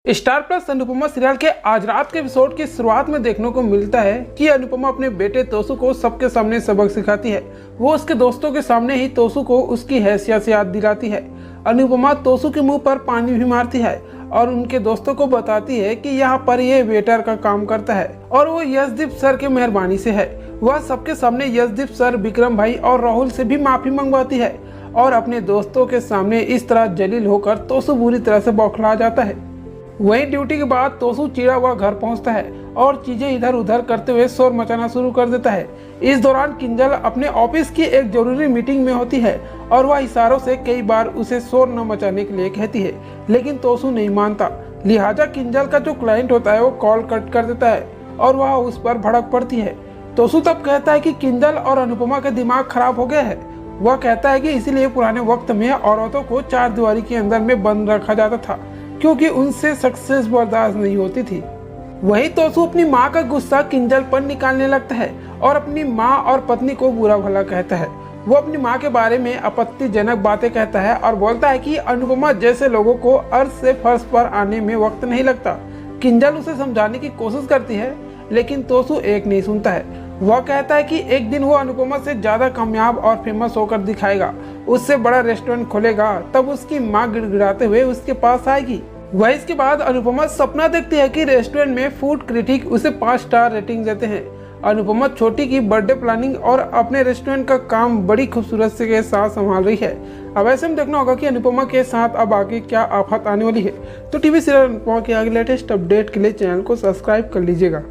Star plus Anupama serial के आज रात के एपिसोड की शुरुआत में देखने को मिलता है कि अनुपमा अपने बेटे तोसू को सबके सामने सबक सिखाती है। वो उसके दोस्तों के सामने ही तोसू को उसकी हैसियत से याद दिलाती है। अनुपमा तोसू के मुंह पर पानी भी मारती है और उनके दोस्तों को बताती है कि यहाँ पर ये वेटर का काम करता है और वो यशदीप सर के मेहरबानी से है। वह सबके सामने यशदीप सर, विक्रम भाई और राहुल से भी माफी मंगवाती है और अपने दोस्तों के सामने इस तरह जलील होकर तोसू बुरी तरह से बौखला जाता है। वहीं ड्यूटी के बाद तोसू चिड़ा हुआ घर पहुंचता है और चीजें इधर उधर करते हुए शोर मचाना शुरू कर देता है। इस दौरान किंजल अपने ऑफिस की एक जरूरी मीटिंग में होती है और वह इशारों से कई बार उसे शोर न मचाने के लिए कहती है, लेकिन तोसू नहीं मानता। लिहाजा किंजल का जो क्लाइंट होता है वो कॉल कट कर देता है और वह उस पर भड़क पड़ती है। तोसू तब कहता है कि किंजल और अनुपमा का दिमाग खराब हो गया है। वह कहता है कि इसीलिए पुराने वक्त में औरतों को चार दीवारी के अंदर में बंद रखा जाता था, क्योंकि उनसे सक्सेस बर्दाश्त नहीं होती थी। वहीं तोसू अपनी माँ का गुस्सा किंजल पर निकालने लगता है और अपनी माँ और पत्नी को बुरा भला कहता है। वो अपनी माँ के बारे में आपत्तिजनक बातें कहता है और बोलता है कि अनुपमा जैसे लोगों को अर्थ से फर्श पर आने में वक्त नहीं लगता। किंजल उसे समझाने की कोशिश करती है, लेकिन तोसू एक नहीं सुनता है। वह कहता है कि एक दिन वो अनुपमा से ज्यादा कामयाब और फेमस होकर दिखाएगा, उससे बड़ा रेस्टोरेंट खोलेगा, तब उसकी माँ गिड़गिड़ाते हुए उसके पास आएगी। वह इसके बाद अनुपमा सपना देखती है कि रेस्टोरेंट में फूड क्रिटिक उसे 5 स्टार रेटिंग देते हैं। अनुपमा छोटी की बर्थडे प्लानिंग और अपने रेस्टोरेंट का काम बड़ी खूबसूरत से के साथ संभाल रही है। अब ऐसे में देखना होगा कि अनुपमा के साथ अब आगे क्या आफत आने वाली है। तो टीवी सीरियल अनुपमा के आगे लेटेस्ट अपडेट के लिए चैनल को सब्सक्राइब कर लीजिएगा।